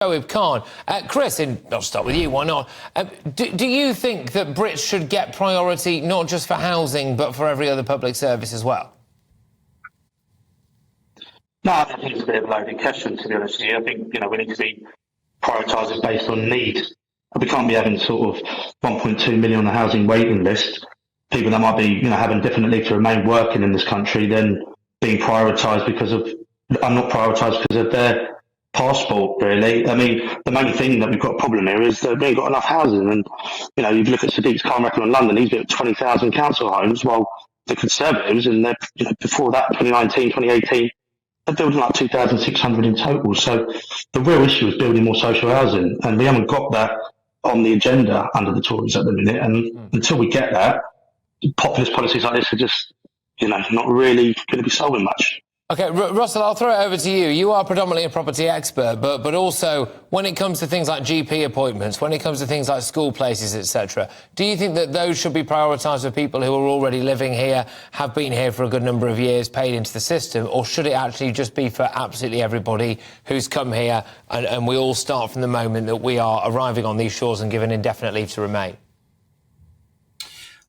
Sadiq Khan. Chris, I'll start with you, why not? Do you think that Brits should get priority not just for housing but for every other public service as well? No, I think it's a bit of a loaded question, to be honest with you. I think, we need to be prioritising based on need. We can't be having sort of 1.2 million on a housing waiting list, people that might be, having definite leave to remain working in this country, then being prioritised because of, not prioritised because of their passport, really. I mean, the main thing that we've got a problem here is that we ain't got enough housing. And, you look at Sadiq Khan record in London, he's built 20,000 council homes, while the Conservatives, and before that, 2019, 2018, they're building like 2,600 in total. So the real issue is building more social housing, and we haven't got that on the agenda under the Tories at the minute. And until we get that, populist policies like this are just, not really going to be solving much. OK, Russell, I'll throw it over to you. You are predominantly a property expert, but also when it comes to things like GP appointments, when it comes to things like school places, etc., do you think that those should be prioritised for people who are already living here, have been here for a good number of years, paid into the system, or should it actually just be for absolutely everybody who's come here and we all start from the moment that we are arriving on these shores and given indefinite leave to remain?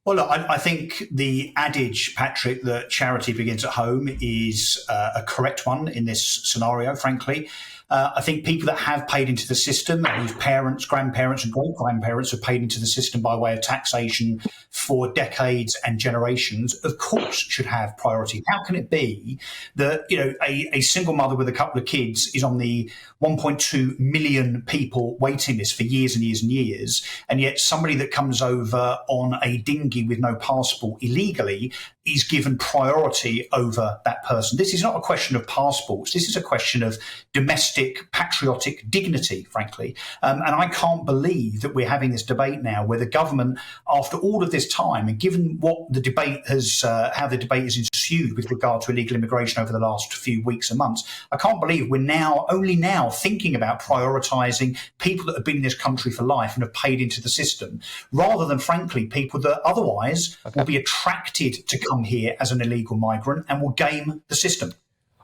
Well, look, I think the adage, Patrick, that charity begins at home is a correct one in this scenario, frankly. I think people that have paid into the system, whose parents, grandparents and great-grandparents have paid into the system by way of taxation for decades and generations, of course should have priority. How can it be that, a single mother with a couple of kids is on the 1.2 million people waiting list for years and years and years, and yet somebody that comes over on a dinghy with no passport illegally is given priority over that person? This is not a question of passports. This is a question of domestic patriotic dignity, frankly. And I can't believe that we're having this debate now where the government, after all of this time, and given what the debate has, how the debate has ensued with regard to illegal immigration over the last few weeks and months, I can't believe we're only now thinking about prioritising people that have been in this country for life and have paid into the system, rather than, frankly, people that otherwise will be attracted to come here as an illegal migrant and will game the system.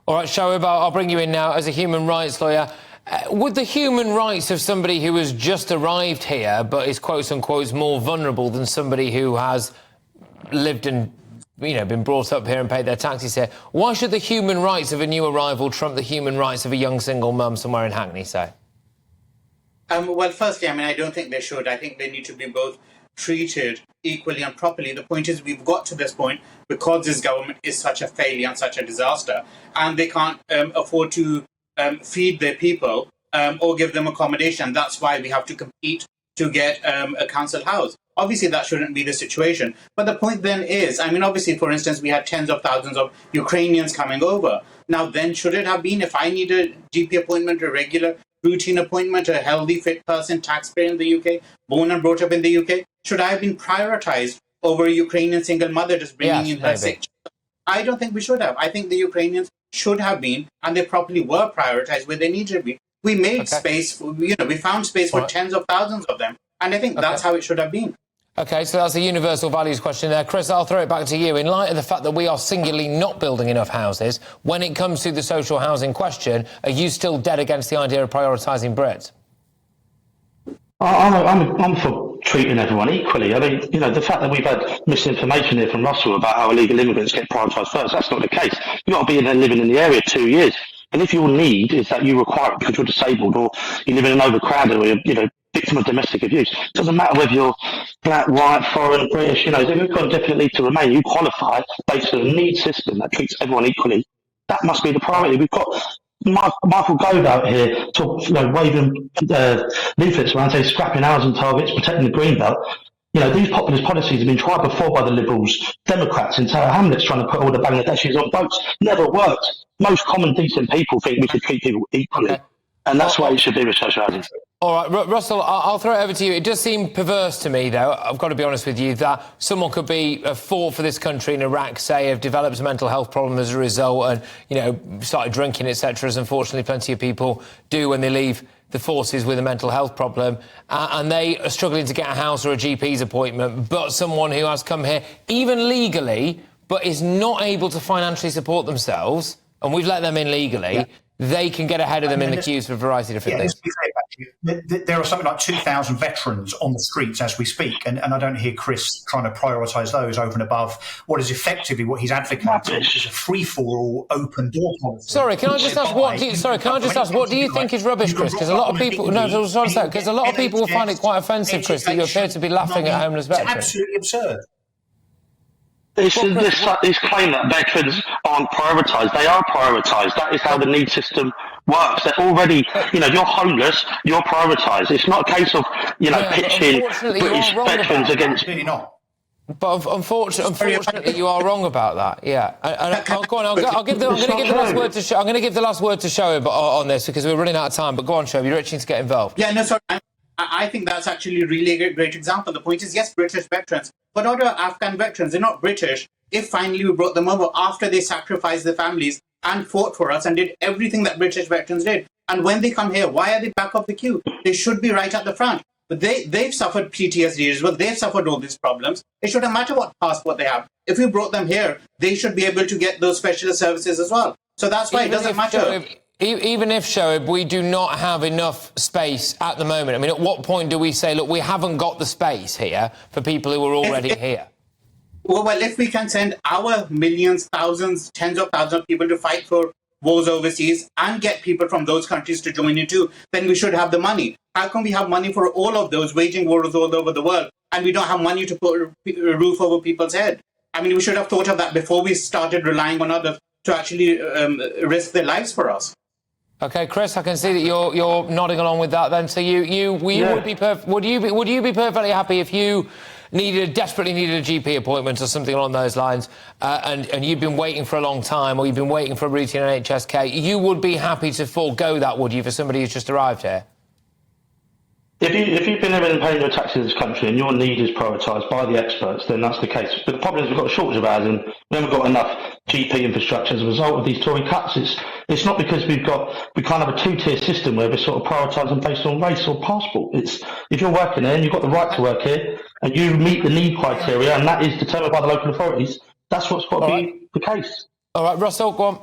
All right, Shoaib, I'll bring you in now as a human rights lawyer. Would the human rights of somebody who has just arrived here but is, quotes unquote, more vulnerable than somebody who has lived and been brought up here and paid their taxes here, why should the human rights of a new arrival trump the human rights of a young single mum somewhere in Hackney, say? Well, firstly, I don't think they should. I think they need to be both treated equally and properly. The point is, we've got to this point because this government is such a failure and such a disaster, and they can't afford to feed their people or give them accommodation. That's why we have to compete to get a council house. Obviously, that shouldn't be the situation. But the point then is, obviously, for instance, we had tens of thousands of Ukrainians coming over. Now, then, should it have been, if I need a GP appointment, a regular routine appointment, a healthy, fit person, taxpayer in the UK, born and brought up in the UK, should I have been prioritised over a Ukrainian single mother just bringing in her sick child? I don't think we should have. I think the Ukrainians should have been, and they properly were prioritised where they needed to be. We made space, we found space for tens of thousands of them, and I think that's how it should have been. OK, so that's a universal values question there. Chris, I'll throw it back to you. In light of the fact that we are singularly not building enough houses, when it comes to the social housing question, are you still dead against the idea of prioritising Brits? I'm for treating everyone equally. The fact that we've had misinformation here from Russell about how illegal immigrants get prioritised first, that's not the case. You've got to be living in the area 2 years. And if your need is that you require it because you're disabled or you live in an overcrowded or you're, victim of domestic abuse, it doesn't matter whether you're black, white, foreign, British, if you've got definitely to remain, you qualify based on a need system that treats everyone equally. That must be the priority. We've got Michael Gove out here waving leaflets around, saying scrapping housing targets, protecting the greenbelt. These populist policies have been tried before by the Liberals, Democrats in Tower Hamlets trying to put all the Bangladeshis on boats. Never worked. Most common decent people think we should treat people equally. And that's why it should be with social housing. All right, Russell, I'll throw it over to you. It does seem perverse to me, though, I've got to be honest with you, that someone could be fought for this country in Iraq, say, have developed a mental health problem as a result and, started drinking, etc., as unfortunately plenty of people do when they leave the forces with a mental health problem, and they are struggling to get a house or a GP's appointment, but someone who has come here, even legally, but is not able to financially support themselves, and we've let them in legally, they can get ahead of them in the queues for a variety of different things. Let's be fair, there are something like 2,000 veterans on the streets as we speak, and I don't hear Chris trying to prioritise those over and above what is effectively what he's advocating, which is a free-for-all, open-door policy. Sorry, can I just ask what do you think is rubbish, Chris? Because a lot of people, because a lot of people will find it quite offensive, Chris, that you appear to be laughing at homeless veterans. It's absolutely absurd. This claim that veterans aren't prioritised. They are prioritised. That is how the need system works. They're already, you're homeless, you're prioritised. It's not a case of, pitching British veterans against... Really not. But unfortunately, you are wrong about that. Yeah, go on. I'm going to give the last word to Shoaib on this because we're running out of time. But go on, Shoaib. You're itching to get involved. Yeah, no, sorry. I think that's actually a really great example. The point is, yes, British veterans, but other Afghan veterans, they're not British. If finally we brought them over after they sacrificed their families and fought for us and did everything that British veterans did. And when they come here, why are they back of the queue? They should be right at the front. But they've suffered PTSD as well. They've suffered all these problems. It shouldn't matter what passport they have. If we brought them here, they should be able to get those specialist services as well. So that's why it doesn't matter. Even if, Shoaib, we do not have enough space at the moment, I mean, at what point do we say, look, we haven't got the space here for people who are already here? Well, if we can send our millions, thousands, tens of thousands of people to fight for wars overseas and get people from those countries to join in too, then we should have the money. How can we have money for all of those waging wars all over the world and we don't have money to put a roof over people's head? I mean, we should have thought of that before we started relying on others to actually risk their lives for us. Okay, Chris, I can see that you're nodding along with that. Then, so would you be perfectly happy if you desperately needed a GP appointment or something along those lines, and you've been waiting for a long time, or you've been waiting for a routine NHSK? You would be happy to forego that, would you, for somebody who's just arrived here? If you've been living and paying your taxes in this country and your need is prioritised by the experts, then that's the case. But the problem is we've got a shortage of housing. We haven't got enough GP infrastructure as a result of these Tory cuts. It's not because we can't have a two-tier system where we're sort of prioritising based on race or passport. It's if you're working there and you've got the right to work here and you meet the need criteria and that is determined by the local authorities, that's what's got to be the case. All right, Russell, go on.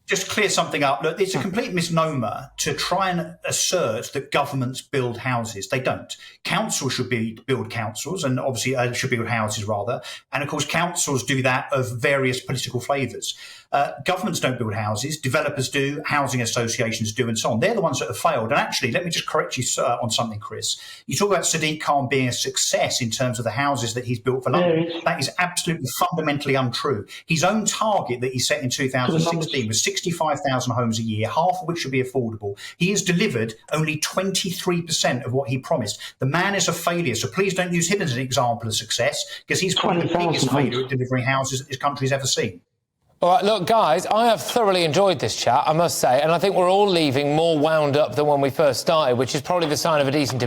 Just clear something up. Look, it's a complete misnomer to try and assert that governments build houses. They don't. Councils should build councils, and obviously should build houses rather. And of course, councils do that of various political flavours. Governments don't build houses. Developers do. Housing associations do, and so on. They're the ones that have failed. And actually, let me just correct you on something, Chris. You talk about Sadiq Khan being a success in terms of the houses that he's built for London. That is absolutely fundamentally untrue. His own target that he set in 2016 was 65,000 homes a year, half of which should be affordable. He has delivered only 23% of what he promised. The man is a failure, so please don't use him as an example of success, because he's probably the biggest failure at delivering houses that this country's ever seen. All right, look, guys, I have thoroughly enjoyed this chat, I must say, and I think we're all leaving more wound up than when we first started, which is probably the sign of a decent debate.